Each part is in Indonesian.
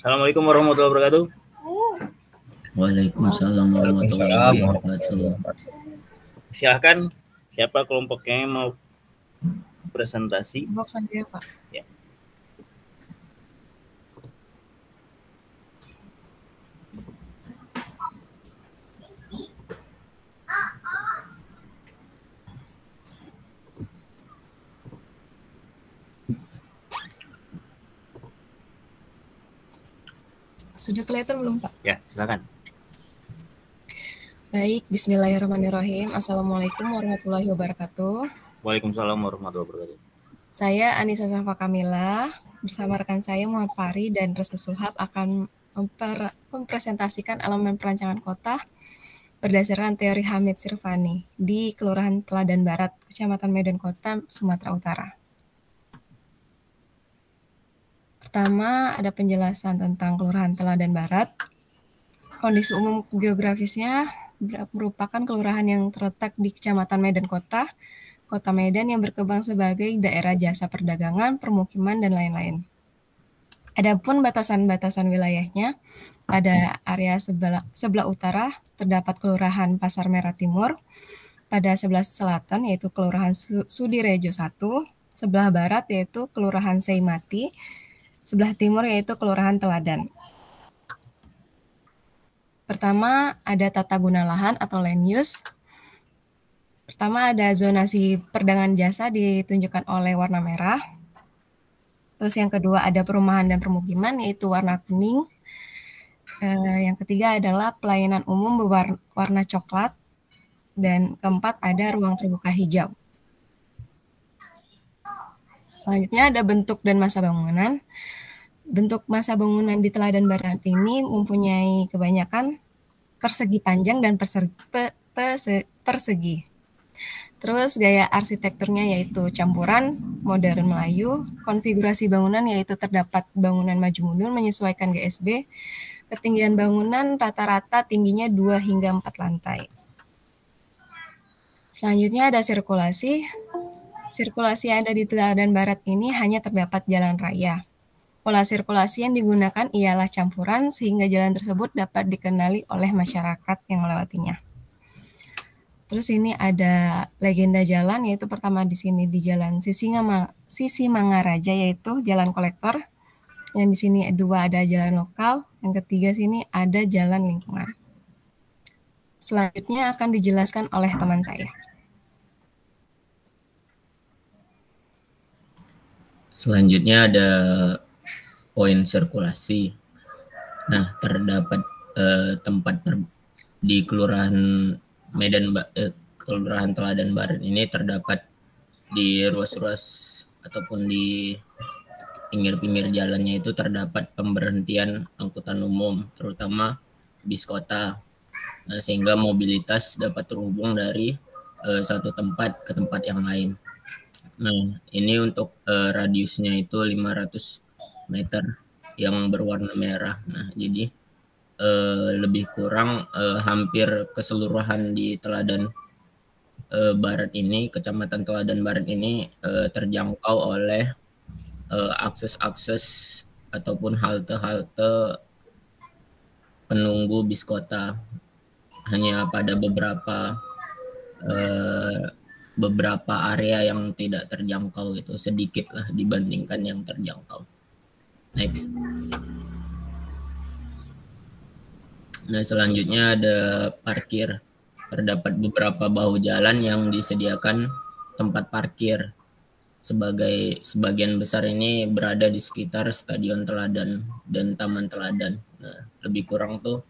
Assalamualaikum warahmatullahi wabarakatuh. Waalaikumsalam warahmatullahi wabarakatuh. Silahkan, siapa kelompoknya yang mau presentasi? Kelompok saya, Pak. Ya. Sudah kelihatan belum, Pak? Ya, silakan. Baik, bismillahirrahmanirrahim. Assalamualaikum warahmatullahi wabarakatuh. Waalaikumsalam warahmatullahi wabarakatuh. Saya Anissa Safa Kamila, bersama rekan saya Muhammad Fahri dan Restu Sulhab akan mempresentasikan elemen perancangan kota berdasarkan teori Hamid Sirvani di Kelurahan Teladan Barat, Kecamatan Medan Kota, Sumatera Utara. Pertama, ada penjelasan tentang Kelurahan Teladan Barat. Kondisi umum geografisnya merupakan kelurahan yang terletak di Kecamatan Medan Kota, Kota Medan yang berkembang sebagai daerah jasa perdagangan, permukiman, dan lain-lain. Adapun batasan-batasan wilayahnya, pada area sebelah utara terdapat Kelurahan Pasar Merah Timur, pada sebelah selatan yaitu Kelurahan Sudirejo 1, sebelah barat yaitu Kelurahan Seimati, sebelah timur yaitu Kelurahan Teladan. Pertama, ada tata guna lahan atau land use. Pertama, ada zonasi perdagangan jasa ditunjukkan oleh warna merah. Terus yang kedua ada perumahan dan permukiman yaitu warna kuning. Yang ketiga adalah pelayanan umum berwarna coklat. Dan keempat ada ruang terbuka hijau. Selanjutnya ada bentuk dan masa bangunan. Bentuk masa bangunan di Teladan Barat ini mempunyai kebanyakan persegi panjang dan persegi. Terus gaya arsitekturnya yaitu campuran modern Melayu, konfigurasi bangunan yaitu terdapat bangunan maju mundur menyesuaikan GSB, ketinggian bangunan rata-rata tingginya 2 hingga 4 lantai. Selanjutnya ada sirkulasi. Sirkulasi yang ada di Teladan Barat ini hanya terdapat jalan raya. Pola sirkulasi yang digunakan ialah campuran sehingga jalan tersebut dapat dikenali oleh masyarakat yang melewatinya. Terus ini ada legenda jalan yaitu pertama di sini di Jalan Sisi Mangaraja yaitu Jalan Kolektor. Yang di sini dua ada jalan lokal, yang ketiga sini ada jalan lingkungan. Selanjutnya akan dijelaskan oleh teman saya. Selanjutnya ada poin sirkulasi. Nah, terdapat tempat di Kelurahan Kelurahan Teladan Barat ini terdapat di ruas-ruas ataupun di pinggir-pinggir jalannya itu terdapat pemberhentian angkutan umum, terutama bis kota, sehingga mobilitas dapat terhubung dari satu tempat ke tempat yang lain. Nah, ini untuk radiusnya itu 500 meter yang berwarna merah. Nah, jadi lebih kurang hampir keseluruhan di Teladan Barat ini, Kecamatan Teladan Barat ini terjangkau oleh akses-akses ataupun halte-halte penunggu bis kota. Hanya pada beberapa area yang tidak terjangkau gitu, sedikit lah dibandingkan yang terjangkau. Next. Nah, selanjutnya ada parkir. Terdapat beberapa bahu jalan yang disediakan tempat parkir. Sebagian besar ini berada di sekitar Stadion Teladan dan Taman Teladan. Nah, lebih kurang tuh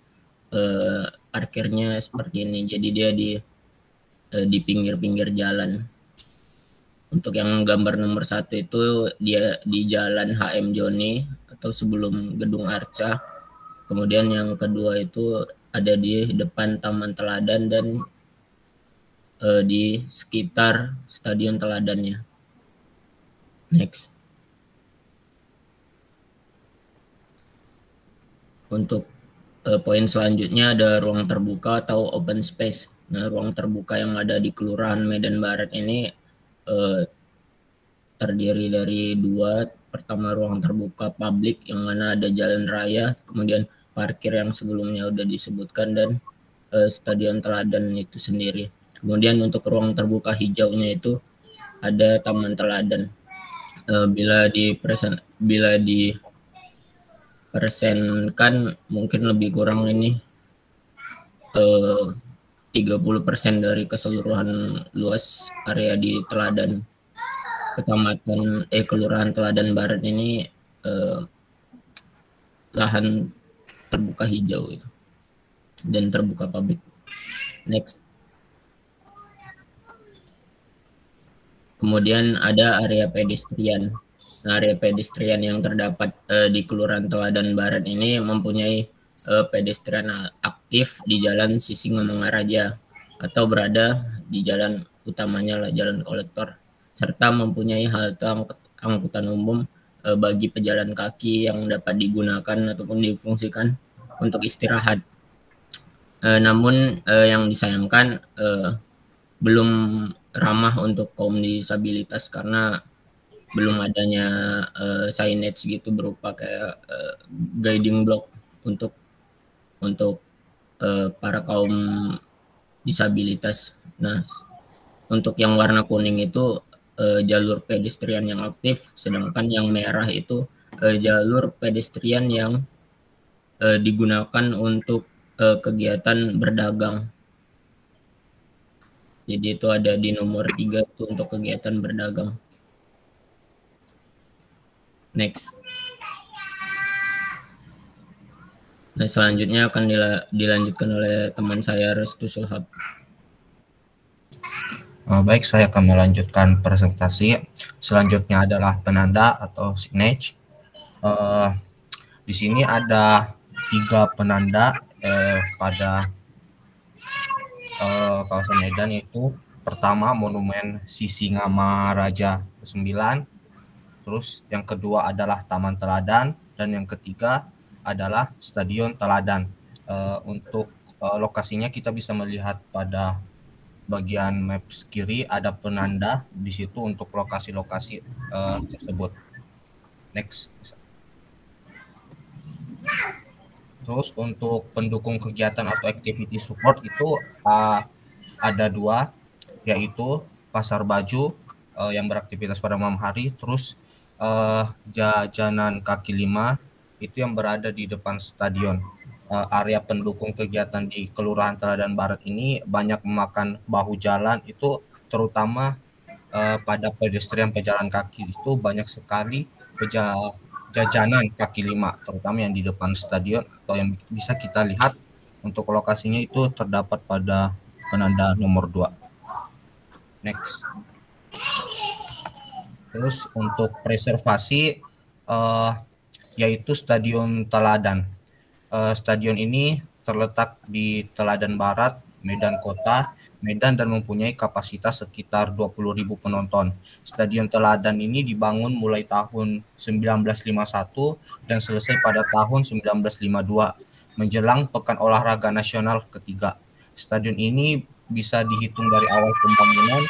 parkirnya seperti ini. Jadi dia di pinggir-pinggir jalan. Untuk yang gambar nomor 1 itu dia di Jalan HM Joni atau sebelum Gedung Arca. Kemudian yang kedua itu ada di depan Taman Teladan dan di sekitar Stadion Teladannya. Next. Untuk poin selanjutnya ada ruang terbuka atau open space. Nah, ruang terbuka yang ada di Kelurahan Medan Barat ini terdiri dari 2 pertama ruang terbuka publik yang mana ada jalan raya, kemudian parkir yang sebelumnya udah disebutkan, dan Stadion Teladan itu sendiri. Kemudian untuk ruang terbuka hijaunya itu ada Taman Teladan. Bila dipersenkan mungkin lebih kurang ini 30% dari keseluruhan luas area di Teladan Kelurahan Teladan Barat ini lahan terbuka hijau itu dan terbuka publik. Next. Kemudian ada area pedestrian. Nah, area pedestrian yang terdapat di Kelurahan Teladan Barat ini mempunyai pedestrian aktif di Jalan Sisingamangaraja atau berada di jalan utamanya lah Jalan Kolektor, serta mempunyai halte angkutan umum bagi pejalan kaki yang dapat digunakan ataupun difungsikan untuk istirahat. Namun yang disayangkan belum ramah untuk kaum disabilitas karena belum adanya signage gitu berupa kayak guiding block untuk para kaum disabilitas. Nah, untuk yang warna kuning itu jalur pedestrian yang aktif, sedangkan yang merah itu jalur pedestrian yang digunakan untuk kegiatan berdagang. Jadi itu ada di nomor 3 itu untuk kegiatan berdagang. Next. Nah, selanjutnya akan dilanjutkan oleh teman saya Restu Sulhab. Baik, saya akan melanjutkan presentasi. Selanjutnya adalah penanda atau signage. Di sini ada 3 penanda pada kawasan Medan, yaitu pertama Monumen Sisingamaraja ke-9, terus yang kedua adalah Taman Teladan, dan yang ketiga adalah Stadion Teladan. Untuk lokasinya kita bisa melihat pada bagian maps kiri ada penanda di situ untuk lokasi-lokasi tersebut. Next. Terus untuk pendukung kegiatan atau activity support itu ada 2, yaitu Pasar Baju yang beraktivitas pada malam hari, terus Jajanan Kaki Lima itu yang berada di depan stadion. Area pendukung kegiatan di Kelurahan Teladan Barat ini banyak memakan bahu jalan, itu terutama pada pedestrian pejalan kaki itu banyak sekali jajanan kaki lima, terutama yang di depan stadion atau yang bisa kita lihat. Untuk lokasinya itu terdapat pada penanda nomor 2. Next. Terus untuk preservasi yaitu Stadion Teladan. Stadion ini terletak di Teladan Barat, Medan Kota, Medan, dan mempunyai kapasitas sekitar 20.000 penonton. Stadion Teladan ini dibangun mulai tahun 1951 dan selesai pada tahun 1952 menjelang Pekan Olahraga Nasional ketiga. Stadion ini bisa dihitung dari awal pembangunan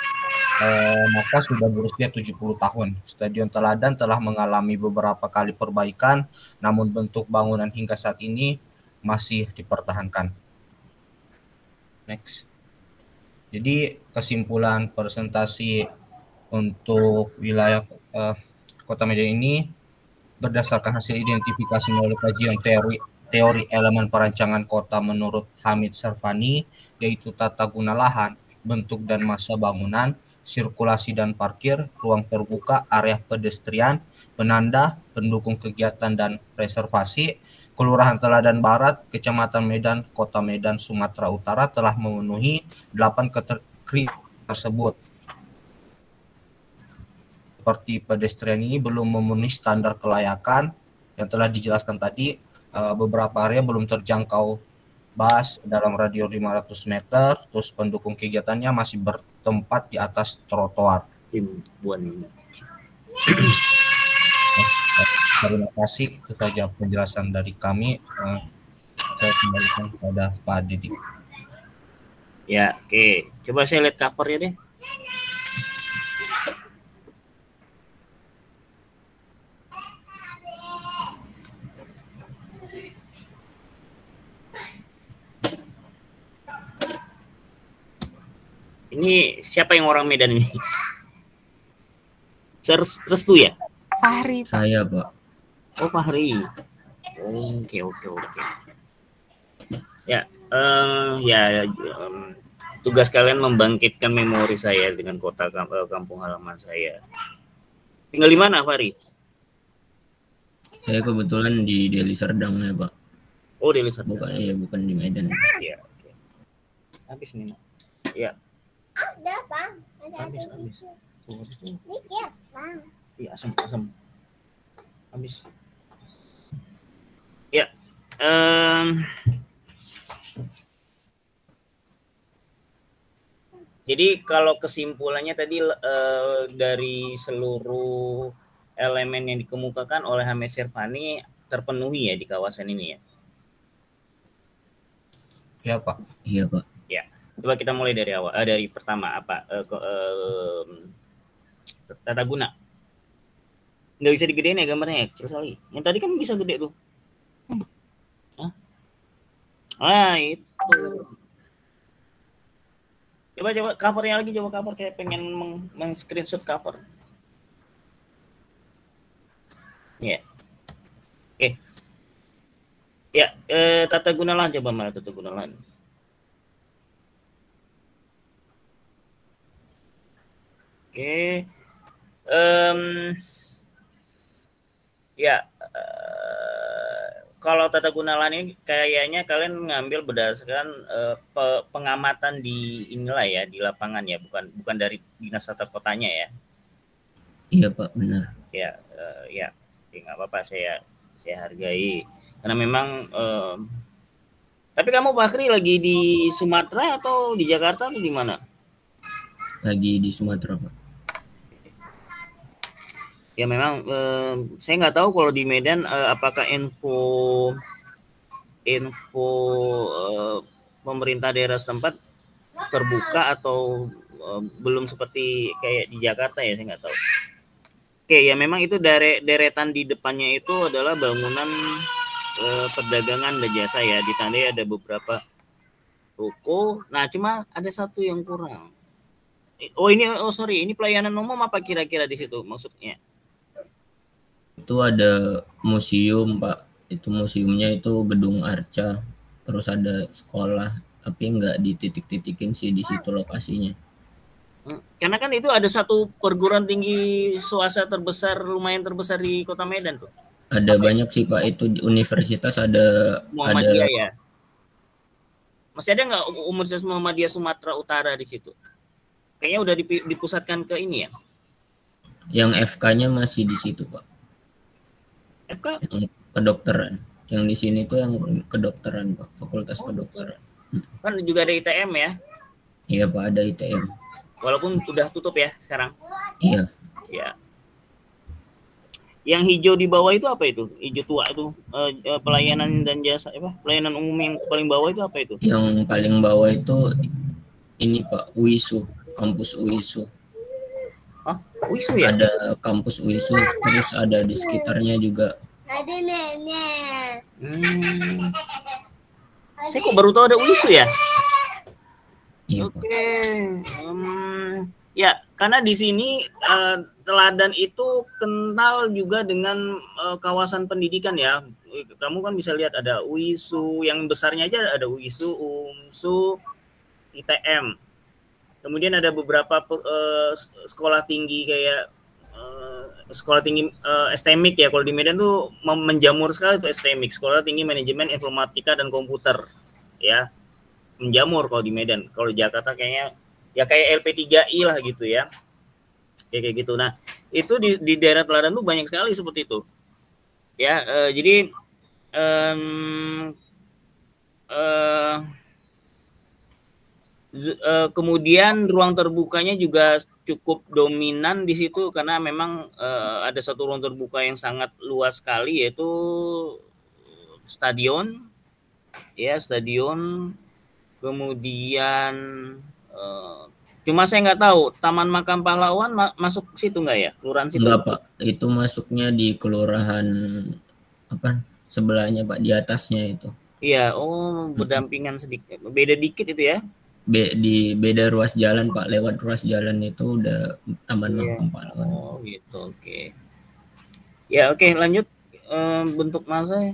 maka sudah berusia 70 tahun. Stadion Teladan telah mengalami beberapa kali perbaikan, namun bentuk bangunan hingga saat ini masih dipertahankan. Next. Jadi kesimpulan presentasi untuk wilayah Kota Medan ini berdasarkan hasil identifikasi melalui kajian teori elemen perancangan kota menurut Hamid Sarvani, yaitu tata guna lahan, bentuk dan massa bangunan, sirkulasi dan parkir, ruang terbuka, area pedestrian, penanda, pendukung kegiatan dan reservasi. Kelurahan Teladan Barat, Kecamatan Medan, Kota Medan, Sumatera Utara telah memenuhi 8 kriteria tersebut. Seperti pedestrian ini belum memenuhi standar kelayakan yang telah dijelaskan tadi. Beberapa area belum terjangkau bus dalam radio 500 meter, terus pendukung kegiatannya masih bertempat di atas trotoar. Terima kasih, itu saja penjelasan dari kami. Saya kembalikan kepada Pak Didik. Ya, oke. Coba saya lihat covernya deh. Ini siapa yang orang Medan ini? Restu ya? Fahri, Pak. Saya, Pak. Oh, Fahri. Oke. Ya, tugas kalian membangkitkan memori saya dengan kota kampung halaman saya. Tinggal di mana, Fahri? Saya kebetulan di Deli Serdang ya, Pak. Oh, di Serdang. Bukan di Medan. Iya, oke. Habis nih, Mak. Iya. Ada, Bang. Habis. Dikit, Bang. Iya, asam. Habis. Ya. Jadi kalau kesimpulannya tadi dari seluruh elemen yang dikemukakan oleh Hamid Syirvani terpenuhi ya di kawasan ini ya? Ya, Pak. Iya, Pak. Ya. Coba kita mulai dari awal. Dari pertama apa? Tata guna. Nggak bisa digedein ya gambarnya, kecil sekali. Yang tadi kan bisa gede tuh. Hah? Ah, itu. Coba covernya lagi, coba cover kayak pengen screenshot cover. Ya. Oke. Ya, tata guna lahan, coba mana tata guna lahan. Oke. Ya, kalau tata guna lahan ini kayaknya kalian ngambil berdasarkan pengamatan di inilah ya, di lapangan ya, bukan dari dinas tata kotanya ya. Iya, Pak, benar. Ya, nggak apa-apa, saya hargai karena memang. Tapi kamu Fahri lagi di Sumatera atau di Jakarta atau di mana? Lagi di Sumatera, Pak. Ya memang saya nggak tahu kalau di Medan apakah info pemerintah daerah setempat terbuka atau belum seperti kayak di Jakarta ya, saya nggak tahu. Oke, ya memang itu deretan di depannya itu adalah bangunan perdagangan dan jasa ya, ditandai ada beberapa toko. Nah cuma ada satu yang kurang. Ini pelayanan umum apa kira-kira di situ maksudnya? Itu ada museum, Pak. Itu museumnya itu gedung Arca. Terus ada sekolah, tapi nggak dititik-titikin sih di situ lokasinya. Karena kan itu ada satu perguruan tinggi swasta lumayan terbesar di Kota Medan tuh. Ada banyak sih, Pak. Itu di universitas ada Muhammadiyah ya. Masih ada nggak Universitas Muhammadiyah Sumatera Utara di situ? Kayaknya udah dipusatkan ke ini ya. Yang FK-nya masih di situ, Pak. FK? Yang kedokteran. Yang di sini tuh yang kedokteran, Pak. Fakultas kedokteran. Kan juga ada ITM ya? Iya, Pak, ada ITM. Walaupun udah tutup ya sekarang. Iya. Ya. Yang hijau di bawah itu apa itu? Hijau tua itu pelayanan dan jasa pelayanan umum yang paling bawah itu apa itu? Yang paling bawah itu ini, Pak, UISU, kampus UISU. Hah? UISU ya? Ada kampus UISU, terus ada di sekitarnya juga. Ada nenek. Saya kok baru tahu ada UISU ya? Iya, Oke. Pak. Ya, karena di sini Teladan itu kental juga dengan kawasan pendidikan ya. Kamu kan bisa lihat ada UISU, yang besarnya aja ada UISU, UMSU, ITM. Kemudian ada beberapa sekolah tinggi kayak sekolah tinggi STMIK ya. Kalau di Medan tuh menjamur sekali tuh STMIK, Sekolah Tinggi Manajemen Informatika dan Komputer ya. Menjamur kalau di Medan. Kalau di Jakarta kayaknya ya kayak LP3I lah gitu ya. Kayak gitu. Nah, itu di daerah Teladan tuh banyak sekali seperti itu. Ya, jadi kemudian ruang terbukanya juga cukup dominan di situ karena memang ada satu ruang terbuka yang sangat luas sekali, yaitu stadion. Ya, stadion. Kemudian cuma saya nggak tahu Taman Makam Pahlawan masuk situ nggak ya, kelurahan situ? Enggak, Pak, itu masuknya di kelurahan apa sebelahnya, Pak, di atasnya itu. Iya, berdampingan sedikit, beda dikit itu ya. di beda ruas jalan Pak, lewat ruas jalan itu udah Taman Makam Pahlawan. Oh gitu, oke. Ya oke, lanjut. Bentuk massa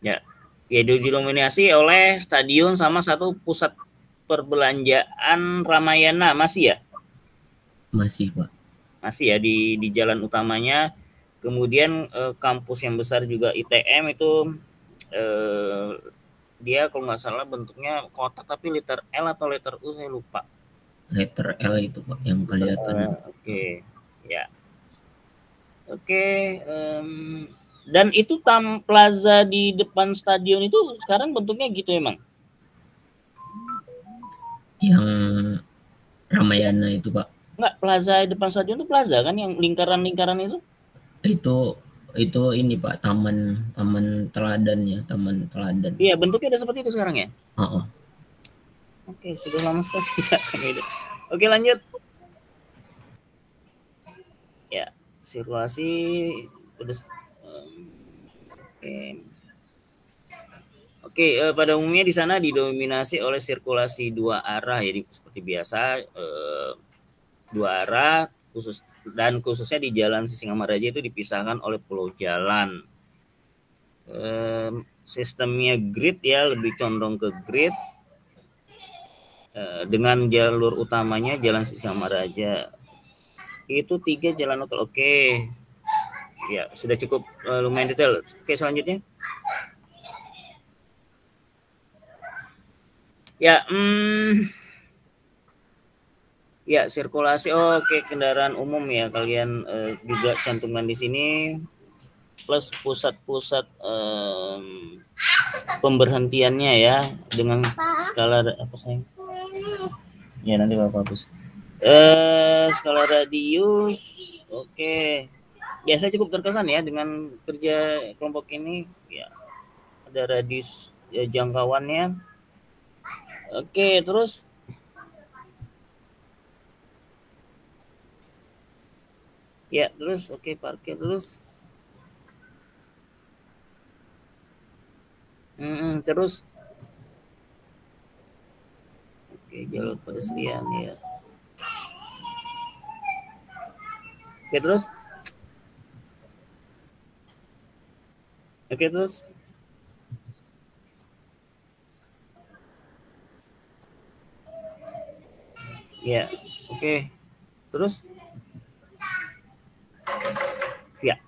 ya didominasi oleh stadion sama satu pusat perbelanjaan Ramayana, masih ya? Masih Pak. Masih ya di jalan utamanya. Kemudian kampus yang besar juga ITM itu dia kalau nggak salah bentuknya kotak tapi letter L atau letter U saya lupa. Letter L itu Pak yang kelihatan. Oke. Ya. Oke, dan itu plaza di depan stadion itu sekarang bentuknya gitu emang? Yang Ramayana itu Pak. Enggak, plaza di depan stadion itu plaza kan yang lingkaran-lingkaran itu? Itu ini Pak, taman teladan ya, taman teladan. Iya, bentuknya udah seperti itu sekarang ya? Oke, sudah lama sekali tidak kan itu. Oke, lanjut. Ya, sirkulasi udah Oke, pada umumnya di sana didominasi oleh sirkulasi dua arah, jadi seperti biasa dua arah khususnya di Jalan Sisingamaraja itu dipisahkan oleh pulau jalan. Sistemnya grid ya, lebih condong ke grid dengan jalur utamanya Jalan Sisingamaraja. Itu 3 jalan lokal. Oke. Ya, sudah cukup lumayan detail. Oke, selanjutnya. Ya, ya sirkulasi. Oke, kendaraan umum ya kalian juga cantumkan di sini. Plus pusat-pusat pemberhentiannya ya dengan skala apa sayang? Ya nanti Bapak hapus. Skala radius. Oke. Ya saya cukup terkesan ya dengan kerja kelompok ini. Ya ada radius ya, jangkauannya. Oke, terus ya terus oke, parkir terus. Terus oke, jalur pedestrian ya. Oke, terus oke, terus ya, oke. Terus ya.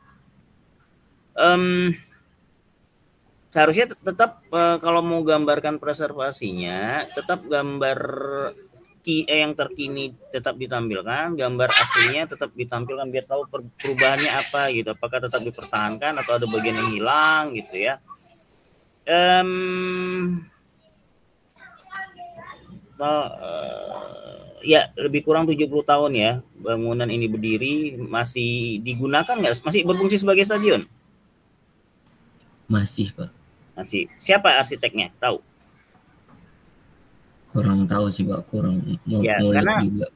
Seharusnya tetap kalau mau gambarkan preservasinya, tetap gambar yang terkini tetap ditampilkan, gambar aslinya tetap ditampilkan biar tahu perubahannya apa gitu. Apakah tetap dipertahankan atau ada bagian yang hilang gitu ya. Ya lebih kurang 70 tahun ya bangunan ini berdiri, masih digunakan nggak? Masih berfungsi sebagai stadion? Masih Pak. Masih. Siapa arsiteknya? Tahu? Kurang tahu sih Pak, kurang mau ya, karena juga.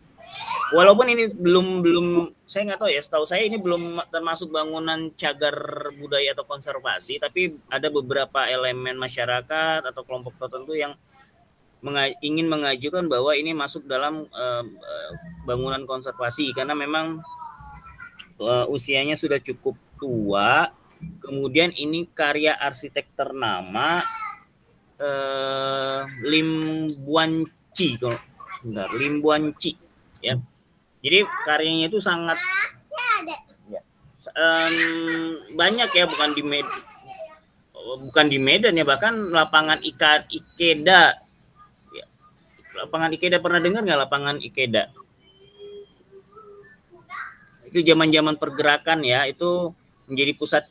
Walaupun ini belum saya nggak tahu ya, setahu saya ini belum termasuk bangunan cagar budaya atau konservasi, tapi ada beberapa elemen masyarakat atau kelompok tertentu yang ingin mengajukan bahwa ini masuk dalam bangunan konservasi karena memang usianya sudah cukup tua. Kemudian ini karya arsitek ternama Lim Buanci, Lim Buanci ya. Jadi karyanya itu sangat banyak ya, bukan di Medan ya, bahkan lapangan Ikeda. Ya. Lapangan Ikeda, pernah dengar nggak lapangan Ikeda? Itu zaman-zaman pergerakan ya, itu menjadi pusat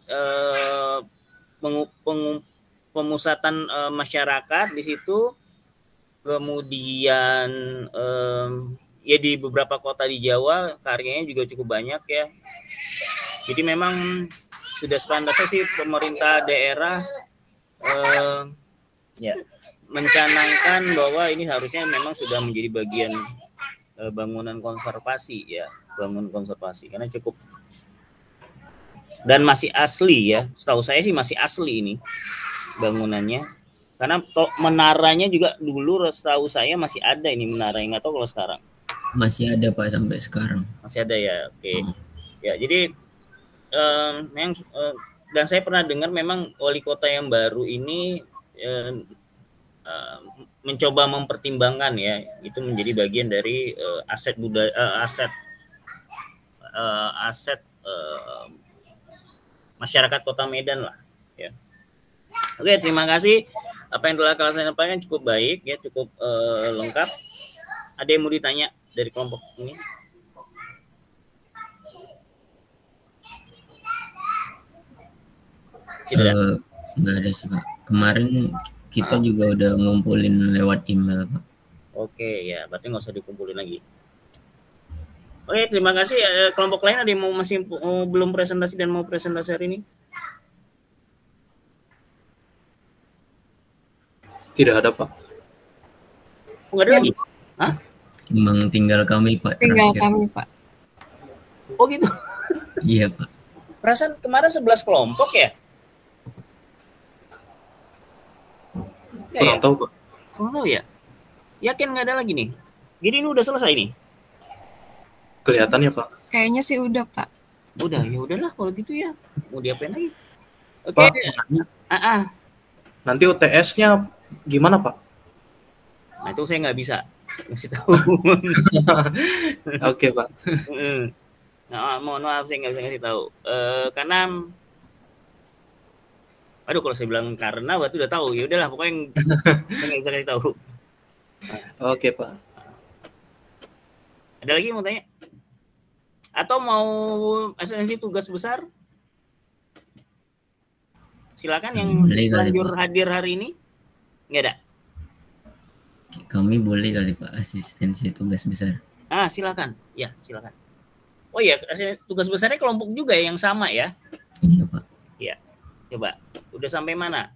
pemusatan masyarakat di situ. Kemudian ya di beberapa kota di Jawa karyanya juga cukup banyak ya. Jadi memang sudah sepantasnya sih pemerintah daerah ya mencanangkan bahwa ini harusnya memang sudah menjadi bagian bangunan konservasi ya, bangunan konservasi karena cukup dan masih asli ya. Setahu saya sih masih asli ini bangunannya Karena menaranya juga dulu setahu saya masih ada ini menara, nggak tahu kalau sekarang. Masih ada Pak sampai sekarang. Masih ada ya, oke. Ya jadi memang dan saya pernah dengar memang wali kota yang baru ini mencoba mempertimbangkan ya itu menjadi bagian dari aset budaya, aset masyarakat Kota Medan lah ya. Oke, terima kasih. Apa yang telah kalian sampaikan cukup baik ya, cukup lengkap. Ada yang mau ditanya dari kelompok ini? Nggak ada sih Pak. Kemarin kita juga udah ngumpulin lewat email Pak. Oke ya, berarti nggak usah dikumpulin lagi. Oke, terima kasih. Kelompok lain ada yang masih belum presentasi dan mau presentasi hari ini? Tidak ada Pak. Nggak ada lagi? Hah? Emang tinggal kami Pak. Tinggal terakhir. kami Pak. Oh gitu. Iya Pak. Perasaan kemarin 11 kelompok ya? Kurang tahu Pak. Kurang tahu ya? Yakin nggak ada lagi nih? Jadi ini udah selesai nih? Kelihatannya Pak. Kayaknya sih udah Pak. Udah, ya udahlah kalau gitu ya. Mau diapain lagi? Oke. Pak, nanti UTS-nya gimana Pak? Nah itu saya nggak bisa ngasih tahu. Oke Pak. Nah, mohon maaf saya nggak bisa ngasih tahu. Karena aduh kalau saya bilang karena berarti udah tahu. Ya udahlah pokoknya saya nggak bisa kasih tahu. Oke Pak. Ada lagi yang mau tanya? Atau mau asistensi tugas besar? Silakan yang lanjut hadir hari ini. Nggak ada? Kami boleh kali Pak asistensi tugas besar. Silakan. Ya, silakan. Oh iya, tugas besarnya kelompok juga yang sama ya? Iya Pak. Iya. Coba. Udah sampai mana?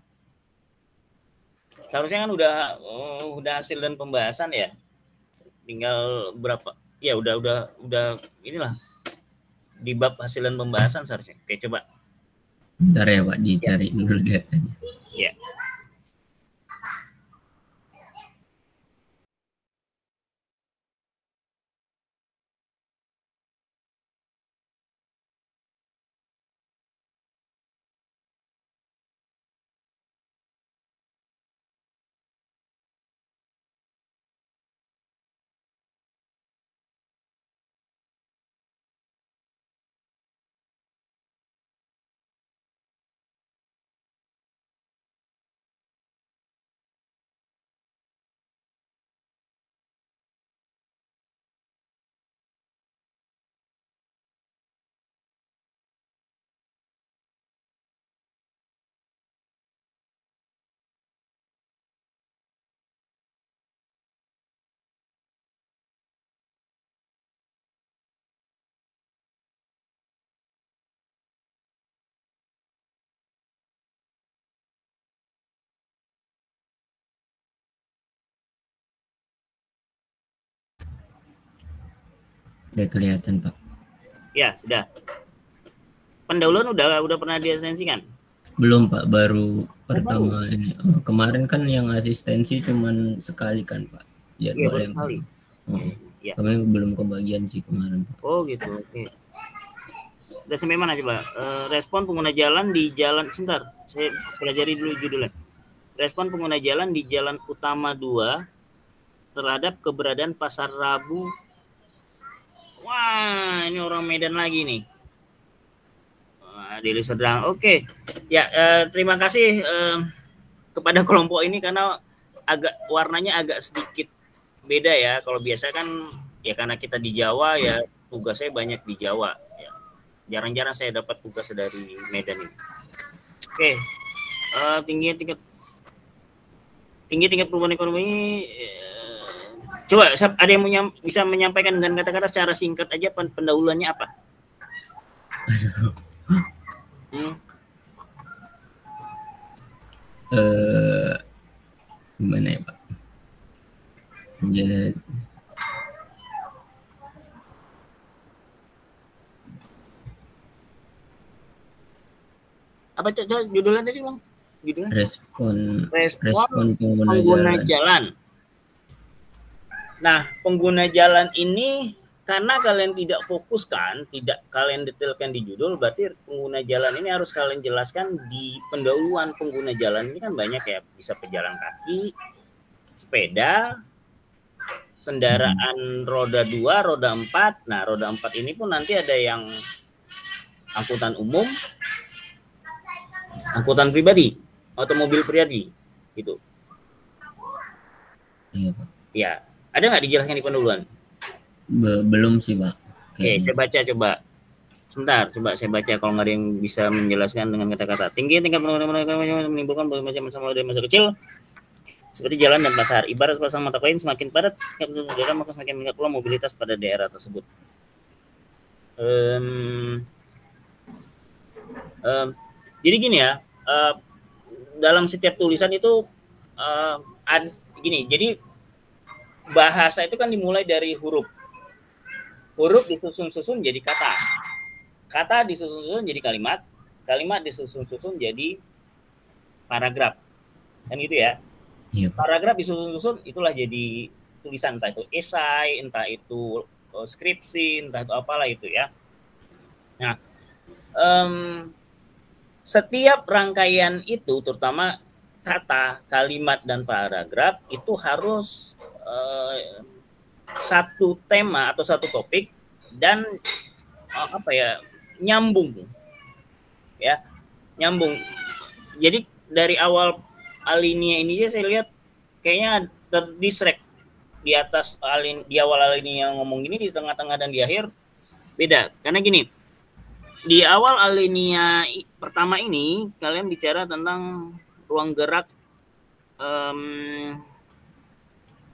Seharusnya kan udah hasil dan pembahasan ya. Tinggal berapa? Ya udah inilah di bab hasil dan pembahasan seharusnya. Oke, coba. Bentar ya Pak, dicari dulu datanya. Ya. Udah kelihatan Pak. Ya, sudah. Pendahuluan udah pernah diasistensikan? Belum Pak, baru pertama ini. Kemarin kan yang asistensi cuman sekali kan Pak. Iya, baru sekali. Ya. Kami belum kebagian sih kemarin Pak. Oh gitu, oke. Udah sampai mana coba? Respon pengguna jalan di jalan, sebentar, saya pelajari dulu judulnya. Respon pengguna jalan di Jalan Utama 2 terhadap keberadaan Pasar Rabu. Wah, ini orang Medan lagi nih. Deli Serdang. Oke. Ya, terima kasih kepada kelompok ini karena warnanya agak sedikit beda ya. Kalau biasa kan ya karena kita di Jawa ya tugasnya banyak di Jawa ya. Jarang-jarang saya dapat tugas dari Medan ini. Oke. Tinggi tingkat perubahan ekonomi. Coba ada yang bisa menyampaikan dengan kata-kata secara singkat aja pendahuluannya apa? Gimana ya Pak? Jadi apa judulnya tadi Bang? gitu kan? Respon Respon pengguna pengguna jalan. jalan. Nah, pengguna jalan ini karena kalian tidak fokuskan, tidak kalian detailkan di judul, berarti pengguna jalan ini harus kalian jelaskan di pendahuluan. Pengguna jalan ini kan banyak ya, bisa pejalan kaki, sepeda, kendaraan roda 2, roda 4. Nah, roda 4 ini pun nanti ada yang angkutan umum, angkutan pribadi, atau mobil pribadi, gitu. Iya, Pak. Ya, ada nggak dijelaskan di pendahuluan? Belum sih, Pak. Oke, saya baca coba. Sebentar, coba saya baca kalau nggak ada yang bisa menjelaskan dengan kata-kata. Tinggi tingkat menimbulkan berbagai macam masalah dari masa kecil, seperti jalan dan pasar. Ibarat sepasang mata koin, semakin padat tingkat daerah, maka semakin meningkat pula mobilitas pada daerah tersebut. Jadi gini ya, dalam setiap tulisan itu gini. Jadi bahasa itu kan dimulai dari huruf. Huruf disusun-susun jadi kata. Kata disusun-susun jadi kalimat. Kalimat disusun-susun jadi paragraf. Kan gitu ya. Iya, Pak. Paragraf disusun-susun itulah jadi tulisan, entah itu esai, entah itu skripsi, entah itu apalah itu ya. Nah, setiap rangkaian itu, terutama kata, kalimat, dan paragraf itu harus satu tema atau satu topik dan nyambung ya, nyambung. Jadi dari awal alinea ini saya lihat kayaknya terdistract di atas di awal alinea ngomong gini, di tengah-tengah dan di akhir beda. Karena gini, di awal alinea pertama ini kalian bicara tentang ruang gerak,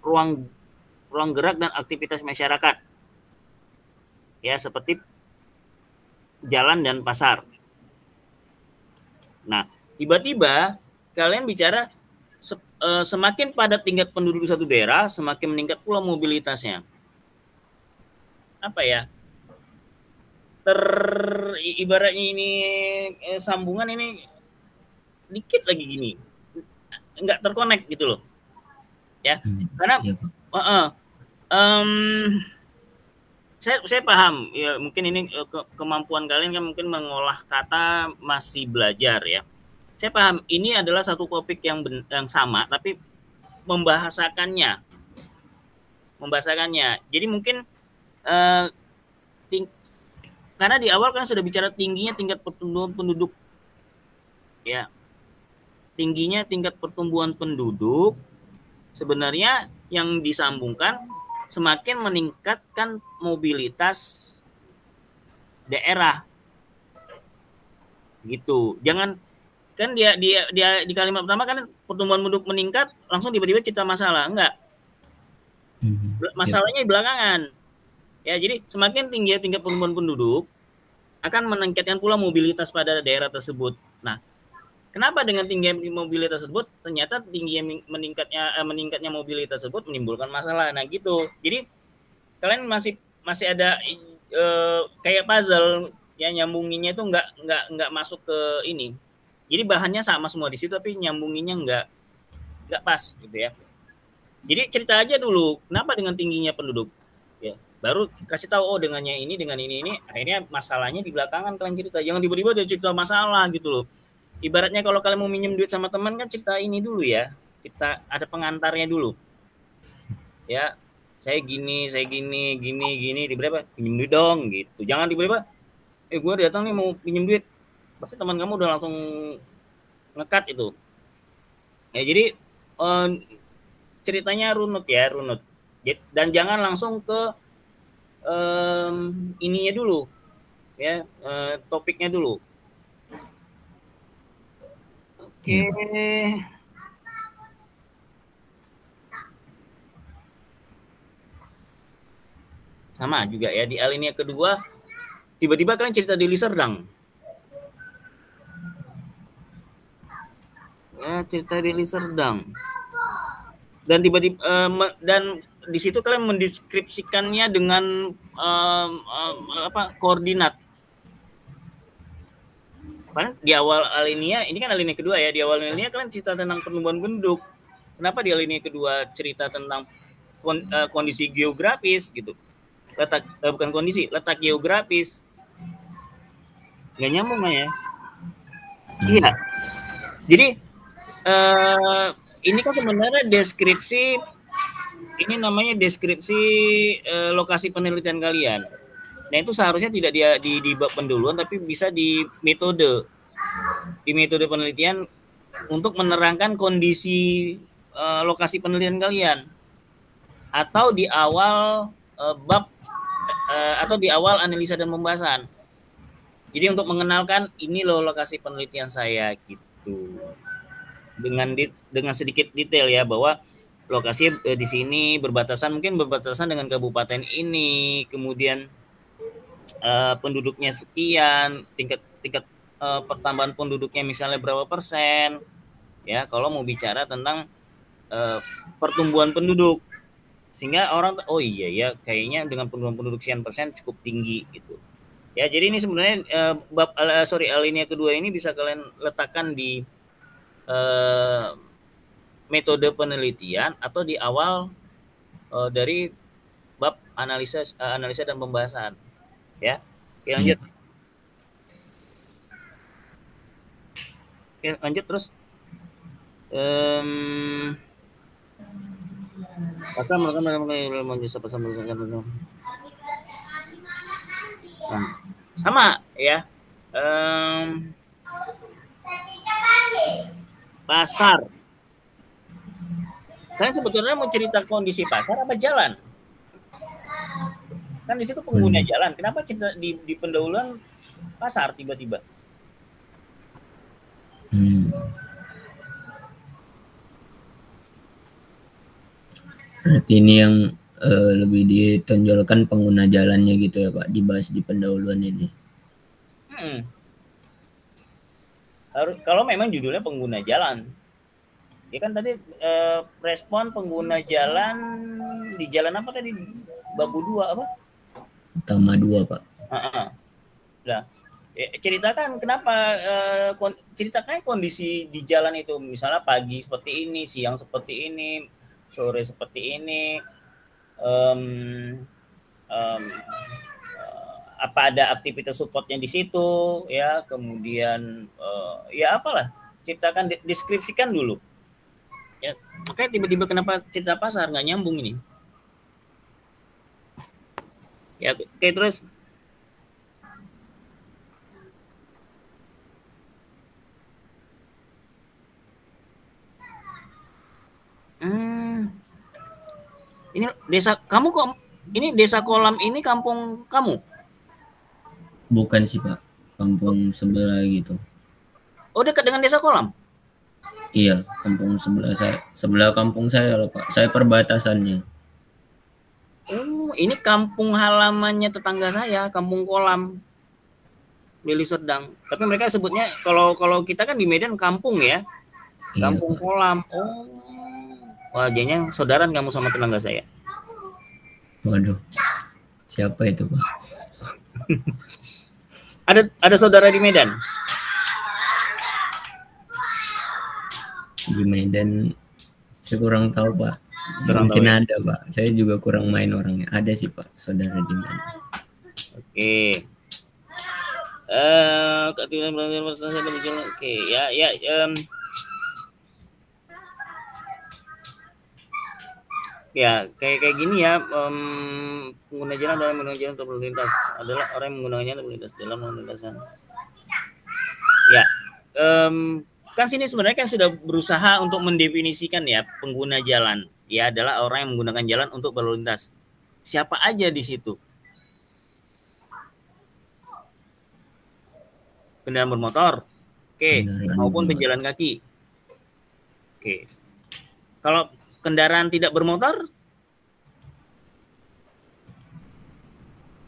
ruang gerak dan aktivitas masyarakat, ya, seperti jalan dan pasar. Nah, tiba-tiba kalian bicara semakin padat tingkat penduduk satu daerah, semakin meningkat pula mobilitasnya. Apa ya? Ibaratnya ini sambungan ini dikit lagi gini, nggak terkonek gitu loh, ya. Karena saya paham ya, mungkin ini kemampuan kalian kan mungkin mengolah kata masih belajar ya. Saya paham ini adalah satu topik yang sama, tapi membahasakannya. Jadi mungkin karena di awal kan sudah bicara tingginya tingkat pertumbuhan penduduk, ya, tingginya tingkat pertumbuhan penduduk. Sebenarnya yang disambungkan semakin meningkatkan mobilitas daerah, gitu. Jangan kan dia di kalimat pertama kan pertumbuhan penduduk meningkat, langsung tiba-tiba cipta masalah, enggak. Masalahnya di belakangan. Ya, jadi semakin tinggi tingkat pertumbuhan penduduk akan meningkatkan pula mobilitas pada daerah tersebut. Nah, kenapa dengan tinggi mobilitas tersebut ternyata meningkatnya mobilitas tersebut menimbulkan masalah. Nah, gitu. Jadi kalian masih ada kayak puzzle ya, nyambunginnya itu nggak masuk ke ini. Jadi bahannya sama semua di situ, tapi nyambunginnya nggak pas gitu ya. Jadi cerita aja dulu kenapa dengan tingginya penduduk, ya. Baru kasih tahu dengannya ini, dengan ini, akhirnya masalahnya di belakangan kalian cerita. Jangan tiba-tiba udah cerita masalah gitu loh. Ibaratnya kalau kalian mau minjem duit sama teman kan cerita ini dulu ya. Cerita ada pengantarnya dulu. Ya, saya gini, di berapa? Pinjem duit dong gitu. Jangan tiba-tiba gue datang nih mau pinjem duit. Pasti teman kamu udah langsung ngekat itu. Ya, jadi ceritanya runut. Dan jangan langsung ke ininya dulu. Ya, topiknya dulu. Oke. Sama juga ya, di alinea kedua tiba-tiba kalian cerita Deli Serdang. Ya, cerita Deli Serdang. Dan tiba-tiba dan di situ kalian mendeskripsikannya dengan koordinat. Paling di awal alinea, ini kan alinea kedua ya, di awal alinea kalian cerita tentang pertumbuhan penduduk. Kenapa di alinea kedua cerita tentang kondisi geografis gitu? Bukan kondisi, letak geografis. Nggak nyambung ya? Iya. Jadi ini kan sebenarnya deskripsi, ini namanya deskripsi lokasi penelitian kalian. Nah itu seharusnya tidak di bab pendahuluan, tapi bisa di metode penelitian untuk menerangkan kondisi lokasi penelitian kalian, atau di awal bab atau di awal analisa dan pembahasan. Jadi untuk mengenalkan ini loh lokasi penelitian saya gitu, dengan sedikit detail ya, bahwa lokasi di sini berbatasan dengan kabupaten ini, kemudian penduduknya sekian, tingkat pertambahan penduduknya misalnya berapa persen ya, kalau mau bicara tentang pertumbuhan penduduk, sehingga orang oh iya ya kayaknya dengan pertumbuhan penduduk sekian persen cukup tinggi gitu ya. Jadi ini sebenarnya alinea kedua ini bisa kalian letakkan di metode penelitian atau di awal dari bab analisa dan pembahasan ya. Oke, lanjut. Oke, lanjut terus. Pasal sama ya. Pasar. Kalian sebetulnya mau cerita kondisi pasar apa jalan? Kan di situ pengguna jalan. Kenapa cerita di pendahuluan pasar tiba-tiba? Berarti ini yang lebih ditonjolkan pengguna jalannya gitu ya Pak, dibahas di pendahuluan ini. Kalau memang judulnya pengguna jalan, ya kan tadi respon pengguna jalan di jalan apa tadi? Babu 2 apa? Utama 2 Pak. Nah, ceritakan kenapa, ceritakan kondisi di jalan itu, misalnya pagi seperti ini, siang seperti ini, sore seperti ini, apa ada aktivitas supportnya di situ ya, kemudian ya apalah, ceritakan, deskripsikan dulu ya. Makanya tiba-tiba kenapa cerita pasar nggak nyambung ini ya. Oke, terus ini desa kamu kok, ini desa Kolam ini kampung kamu? Bukan sih Pak, kampung sebelah gitu. Oh, dekat dengan desa Kolam? Iya, kampung sebelah saya, sebelah kampung saya loh Pak, saya perbatasannya. Oh, ini kampung halamannya tetangga saya, Kampung Kolam, Deli Serdang. Tapi mereka sebutnya, kalau kita kan di Medan kampung ya, Kampung Kolam. Oh, wah, jadinya saudaraan kamu sama tetangga saya. Waduh, siapa itu Pak? Ada saudara di Medan? Di Medan saya kurang tahu Pak. Mungkin ya? Ada Pak, saya juga kurang main orangnya. Ada sih Pak saudara di Medan. Oke. Oke, ya. Ya, kayak gini ya, pengguna jalan dalam menggunakan jalan untuk berlintas adalah orang yang menggunakannya untuk berlintas dalam lintasan. Ya, kan sini sebenarnya kan sudah berusaha untuk mendefinisikan ya, pengguna jalan ya adalah orang yang menggunakan jalan untuk berlintas. Siapa aja di situ? Kendaraan bermotor, oke, maupun pejalan kaki, oke. Kalau kendaraan tidak bermotor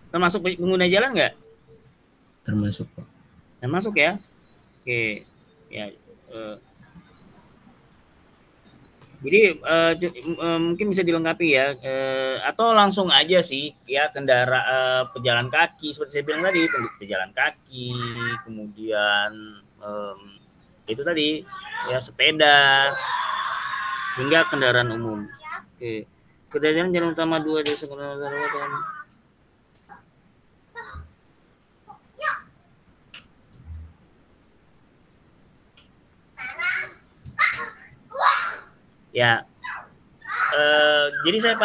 termasuk pengguna jalan nggak? Termasuk Pak. Termasuk ya. Oke, ya. Jadi mungkin bisa dilengkapi ya, atau langsung aja sih ya, kendaraan pejalan kaki seperti saya bilang tadi, pejalan kaki, kemudian Itu tadi ya, sepeda hingga kendaraan umum. Oke. Kendaraan jalan utama 2 desa ya. Jadi saya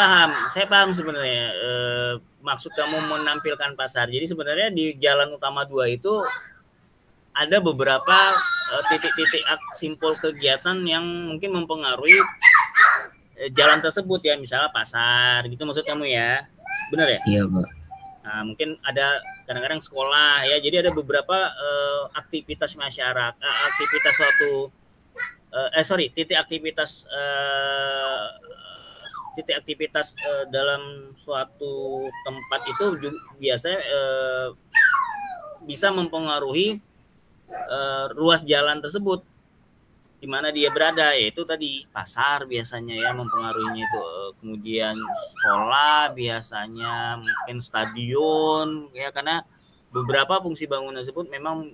paham sebenarnya maksud kamu menampilkan pasar. Jadi sebenarnya di jalan utama 2 itu ada beberapa titik-titik simpul kegiatan yang mungkin mempengaruhi jalan tersebut ya, misalnya pasar gitu maksud kamu ya, benar ya? Iya Pak. Nah, mungkin ada kadang-kadang sekolah ya, jadi ada beberapa aktivitas masyarakat, aktivitas suatu titik aktivitas dalam suatu tempat itu biasanya bisa mempengaruhi ruas jalan tersebut di mana dia berada, yaitu tadi pasar biasanya ya mempengaruhinya itu, kemudian sekolah biasanya, mungkin stadion ya, karena beberapa fungsi bangunan tersebut memang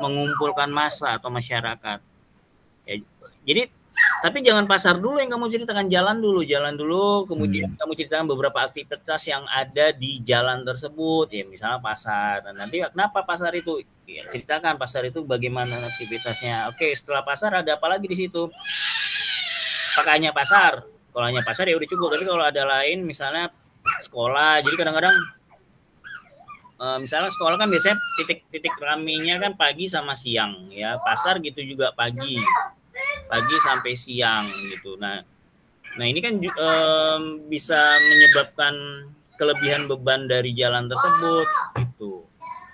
mengumpulkan massa atau masyarakat ya. Jadi tapi jangan pasar dulu yang kamu ceritakan, jalan dulu, kemudian kamu ceritakan beberapa aktivitas yang ada di jalan tersebut ya, misalnya pasar. Dan nanti kenapa pasar itu? Ya, ceritakan pasar itu bagaimana aktivitasnya. Oke, setelah pasar ada apa lagi di situ? Apakah hanya pasar? Kalau hanya pasar ya udah cukup. Tapi kalau ada lain, misalnya sekolah. Jadi kadang-kadang misalnya sekolah kan biasanya titik ramenya kan pagi sama siang ya. Pasar gitu juga pagi sampai siang gitu. Nah ini kan bisa menyebabkan kelebihan beban dari jalan tersebut gitu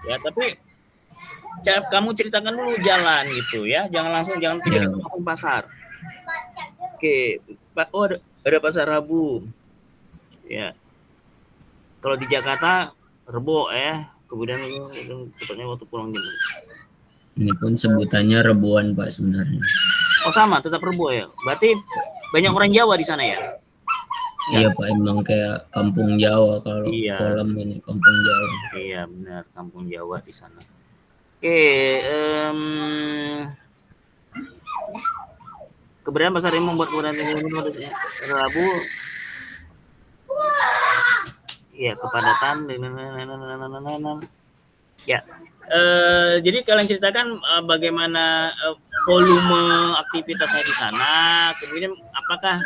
ya. Tapi kamu ceritakan dulu jalan gitu ya, jangan langsung pasar. Oke, oh ada pasar Rabu ya. Kalau di Jakarta Rebo ya, kemudian tepatnya waktu pulang jam. Ini pun sebutannya Rebuan Pak sebenarnya. Oh sama, tetap Rebo ya. Berarti banyak orang Jawa di sana ya? Iya Pak, emang kayak kampung Jawa kalau kolam ini kampung Jawa. Iya benar, kampung Jawa di sana. Oke, keberadaan pasar ini membuat keberadaan Rabu. Ya, kepadatan. Ya. Jadi kalian ceritakan bagaimana volume aktivitasnya di sana, kemudian apakah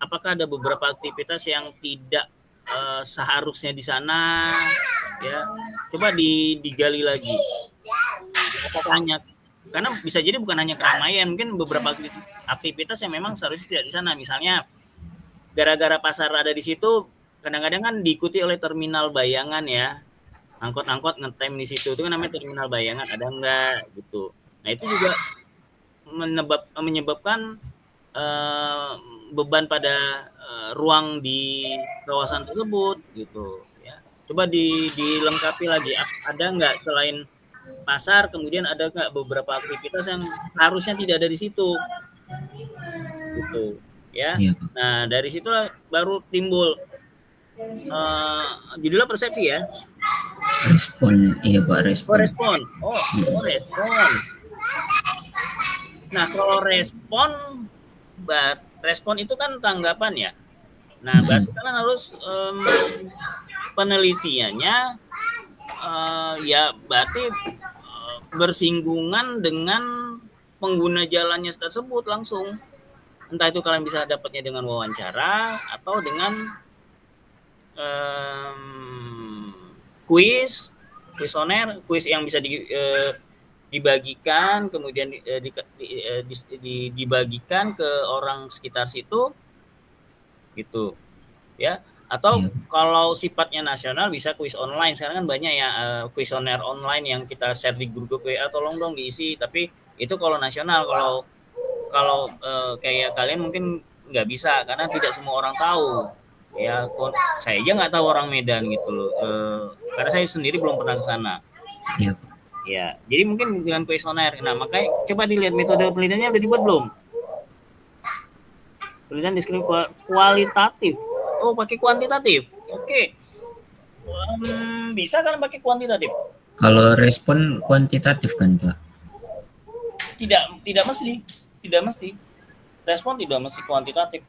apakah ada beberapa aktivitas yang tidak seharusnya di sana ya, coba digali lagi. Apakah karena bisa jadi bukan hanya keramaian, mungkin beberapa aktivitas yang memang seharusnya tidak di sana, misalnya gara-gara pasar ada di situ, kadang-kadang kan diikuti oleh terminal bayangan ya. Angkot-angkot ngetem di situ, itu kan namanya terminal bayangan, ada enggak gitu. Nah itu juga menyebabkan beban pada ruang di kawasan tersebut gitu ya. Coba dilengkapi lagi, ada enggak selain pasar, kemudian ada enggak beberapa aktivitas yang harusnya tidak ada di situ gitu ya. Nah dari situlah baru timbul judulnya persepsi ya. Respon, iya Pak, respon. Respon. Nah kalau respon itu kan tanggapan ya. Nah berarti kan harus penelitiannya ya berarti bersinggungan dengan pengguna jalannya tersebut langsung. Entah itu kalian bisa dapatnya dengan wawancara atau dengan kuesioner yang bisa dibagikan, kemudian dibagikan ke orang sekitar situ gitu ya. Atau kalau sifatnya nasional bisa kuis online. Sekarang kan banyak ya kuesioner online yang kita share di grup WA, tolong dong diisi. Tapi itu kalau nasional, kalau kayak kalian mungkin nggak bisa karena tidak semua orang tahu ya. Saya aja nggak tahu orang Medan gitu loh, karena saya sendiri belum pernah ke sana ya. Jadi mungkin dengan kuesioner. Nah makanya coba dilihat metode penelitiannya udah dibuat belum, penelitian deskripsi kualitatif. Oh pakai kuantitatif, oke. Bisa kan pakai kuantitatif? Kalau respon kuantitatif kan Pak? Tidak mesti. Respon tidak mesti kuantitatif.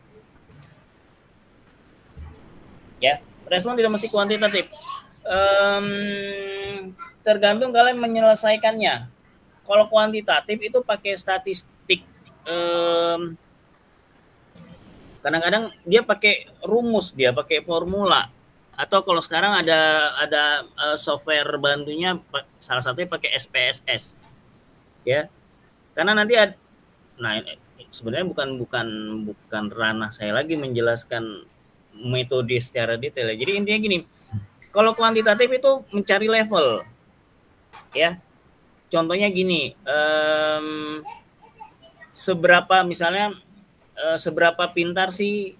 Ya, respon tidak mesti kuantitatif. Tergantung kalian menyelesaikannya. Kalau kuantitatif itu pakai statistik. Kadang-kadang dia pakai rumus, dia pakai formula. Atau kalau sekarang ada software bantunya, salah satunya pakai SPSS. Ya. Karena nanti sebenarnya bukan ranah saya lagi menjelaskan metode secara detail. Jadi intinya gini, kalau kuantitatif itu mencari level, ya. Contohnya gini, seberapa pintar sih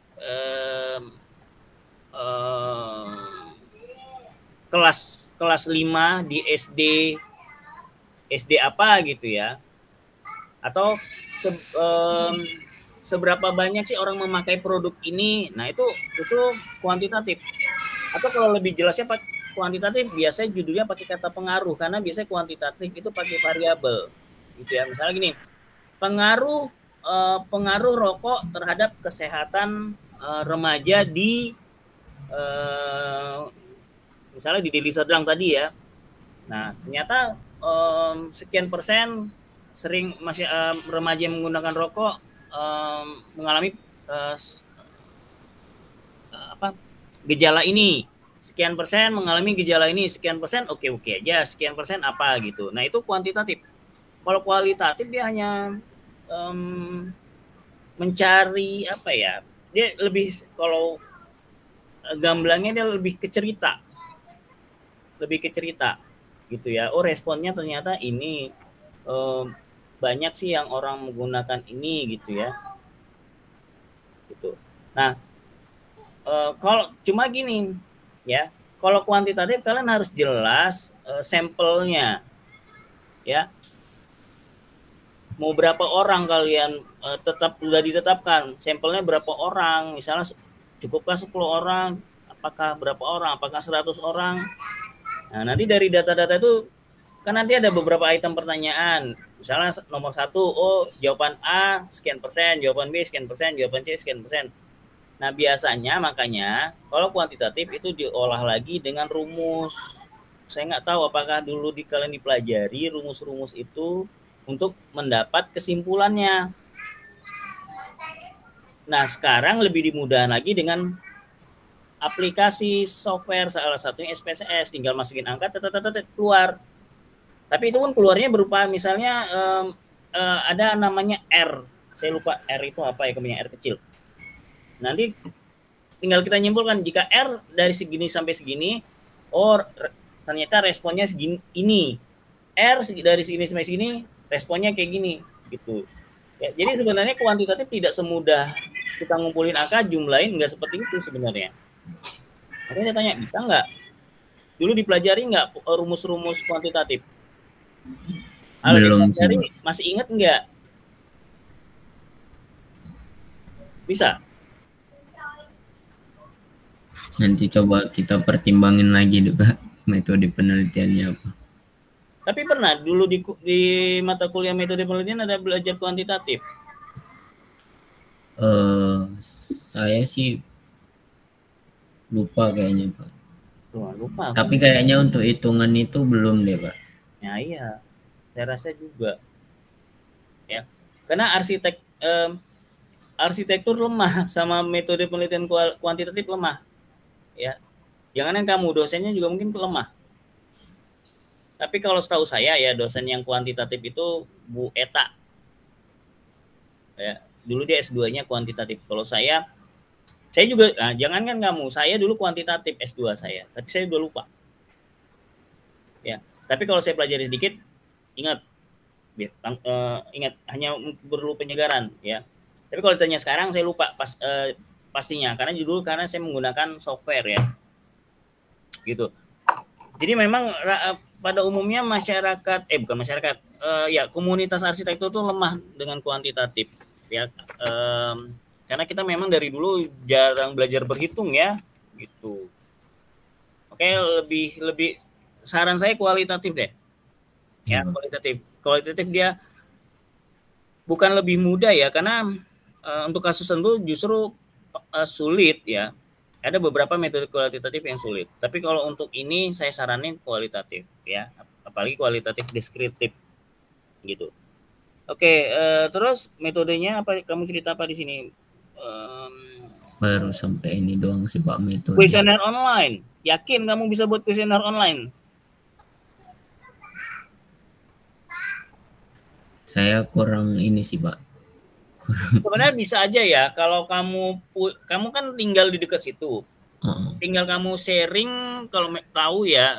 kelas 5 di SD apa gitu ya. Atau seberapa banyak sih orang memakai produk ini. Nah, itu kuantitatif. Atau kalau lebih jelasnya kuantitatif biasanya judulnya pakai kata pengaruh, karena biasanya kuantitatif itu pakai variabel gitu ya. Misalnya gini, pengaruh rokok terhadap kesehatan remaja di misalnya di Deli Serdang tadi ya. Nah, ternyata sekian persen remaja yang menggunakan rokok mengalami gejala ini, sekian persen mengalami gejala ini, sekian persen oke aja, sekian persen apa gitu. Nah, itu kuantitatif. Kalau kualitatif dia hanya mencari apa ya, dia lebih, kalau gamblangnya dia lebih ke cerita gitu ya. Oh, responnya ternyata ini, banyak sih yang orang menggunakan ini gitu ya, gitu. Nah, kalau cuma gini ya, kalau kuantitatif kalian harus jelas sampelnya ya, mau berapa orang kalian sudah ditetapkan sampelnya berapa orang, misalnya cukupkah 10 orang, apakah berapa orang, apakah 100 orang. Nah, nanti dari data-data itu kan nanti ada beberapa item pertanyaan. Misalnya nomor 1, jawaban A sekian persen, jawaban B sekian persen, jawaban C sekian persen. Nah, biasanya makanya kalau kuantitatif itu diolah lagi dengan rumus. Saya nggak tahu apakah dulu kalian dipelajari rumus-rumus itu untuk mendapat kesimpulannya. Nah, sekarang lebih dimudahkan lagi dengan aplikasi software, salah satunya SPSS, tinggal masukin angka, keluar. Tapi itu pun keluarnya berupa misalnya ada namanya R. Saya lupa R itu apa ya, kemudian R kecil. Nanti tinggal kita nyimpulkan jika R dari segini sampai segini, ternyata responnya segini ini. R dari segini sampai segini, responnya kayak gini gitu. Ya, jadi sebenarnya kuantitatif tidak semudah kita ngumpulin angka, jumlahin, nggak seperti itu sebenarnya. Makanya saya tanya, bisa nggak? Dulu dipelajari nggak rumus-rumus kuantitatif? Belum sih. Masih ingat nggak? Bisa? Nanti coba kita pertimbangin lagi juga metode penelitiannya apa. Tapi pernah dulu di mata kuliah metode penelitian ada belajar kuantitatif? Saya sih lupa kayaknya Pak. Lupa. Tapi kayaknya untuk hitungan itu belum deh Pak. Ya iya, saya rasa juga. Ya, karena arsitektur lemah sama metode penelitian kuantitatif lemah. Ya, jangan kamu dosennya juga mungkin lemah. Tapi kalau setahu saya ya, dosen yang kuantitatif itu Bu Eta. Ya, dulu dia S2-nya kuantitatif. Kalau saya juga, jangankan kamu, saya dulu kuantitatif S2 saya, tapi saya udah lupa. Ya, tapi kalau saya pelajari sedikit, ingat hanya perlu penyegaran ya. Tapi kalau ditanya sekarang saya lupa pastinya, karena saya menggunakan software ya, gitu. Jadi memang pada umumnya komunitas arsitektur itu lemah dengan kuantitatif ya, karena kita memang dari dulu jarang belajar berhitung ya, gitu. Oke, lebih saran saya kualitatif deh. Ya, Iya. kualitatif dia bukan lebih mudah ya, karena untuk kasus tertentu justru sulit ya. Ada beberapa metode kualitatif yang sulit. Tapi kalau untuk ini saya saranin kualitatif ya, apalagi kualitatif deskriptif gitu. Oke, terus metodenya apa? Kamu cerita apa di sini? Baru sampai ini doang sih Pak metode. Kuesioner online. Yakin kamu bisa buat kuesioner online? Saya kurang ini sih Pak. Sebenarnya bisa aja ya, kalau kamu kan tinggal di dekat situ. Tinggal kamu sharing, kalau tahu ya,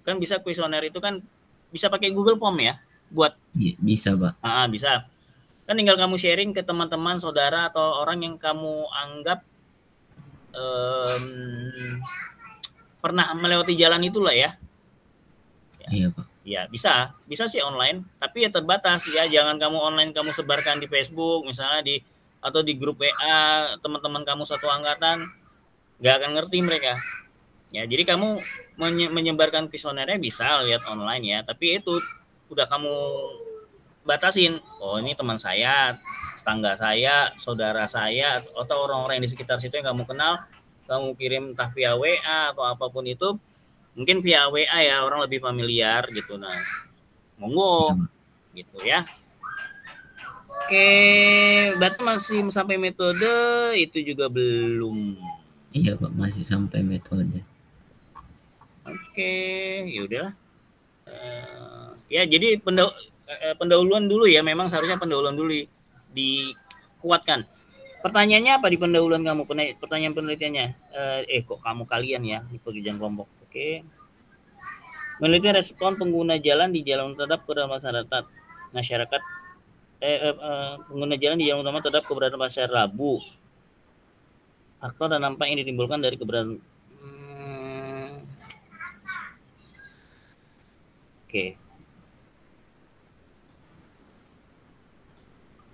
kan bisa kuesioner itu kan bisa pakai Google Form ya, buat. Bisa Pak. Bisa. Kan tinggal kamu sharing ke teman-teman, saudara atau orang yang kamu anggap pernah melewati jalan itulah ya. Iya Pak. Ya bisa sih online, tapi ya terbatas ya. Jangan kamu online kamu sebarkan di Facebook misalnya atau di grup WA teman-teman kamu satu angkatan, nggak akan ngerti mereka. Ya jadi kamu menyebarkan kuesionernya bisa lihat online ya, tapi itu udah kamu batasin. Oh ini teman saya, tetangga saya, saudara saya, atau orang-orang yang di sekitar situ yang kamu kenal, kamu kirim entah via WA atau apapun itu. Mungkin via WA ya, orang lebih familiar gitu. Nah, monggo gitu ya. Oke, berarti masih sampai metode itu juga belum. Iya Pak, masih sampai metode. Oke, yaudah. Ya jadi pendahuluan dulu ya, memang seharusnya pendahuluan dulu dikuatkan. Pertanyaannya apa di pendahuluan kamu? Pertanyaan penelitiannya? Kok kalian ya di pekerjaan kelompok? Oke. Meneliti respon pengguna jalan di jalan terhadap keberadaan masyarakat. Pengguna jalan di jalan utama terhadap keberadaan masyarakat Rabu. Faktor dan dampak yang ditimbulkan dari keberadaan. Oke.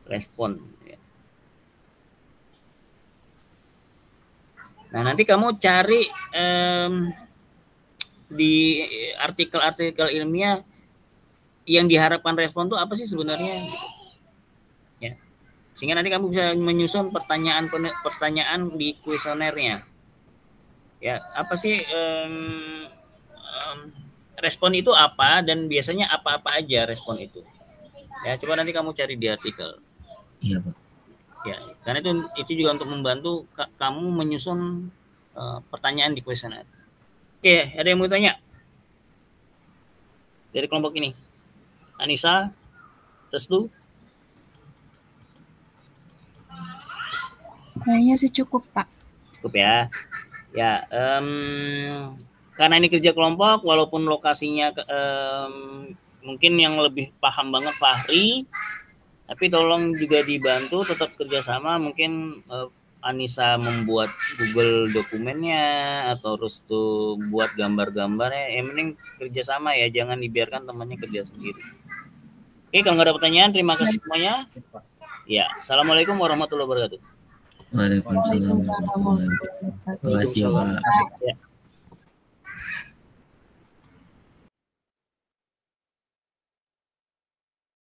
Respon. Nah, nanti kamu cari di artikel-artikel ilmiah yang diharapkan respon itu apa sih sebenarnya? Ya. Sehingga nanti kamu bisa menyusun pertanyaan di kuesionernya. Ya, apa sih respon itu apa dan biasanya apa-apa aja respon itu. Ya, coba nanti kamu cari di artikel. Iya, Pak. Ya, karena itu juga untuk membantu kamu menyusun pertanyaan di kuesioner. Oke, ada yang mau tanya? Dari kelompok ini. Anissa, Restu? Kayaknya sih cukup, Pak. Cukup ya. Ya, karena ini kerja kelompok, walaupun lokasinya mungkin yang lebih paham banget Fahri, tapi tolong juga dibantu tetap kerjasama. Mungkin Anissa membuat Google dokumennya atau Restu buat gambar-gambarnya. Yang penting kerjasama ya, jangan dibiarkan temannya kerja sendiri. Oke, kalau nggak ada pertanyaan, terima kasih semuanya. Ya, assalamualaikum warahmatullahi wabarakatuh. Waalaikumsalam warahmatullahi wabarakatuh. Terima kasih Pak. Ya.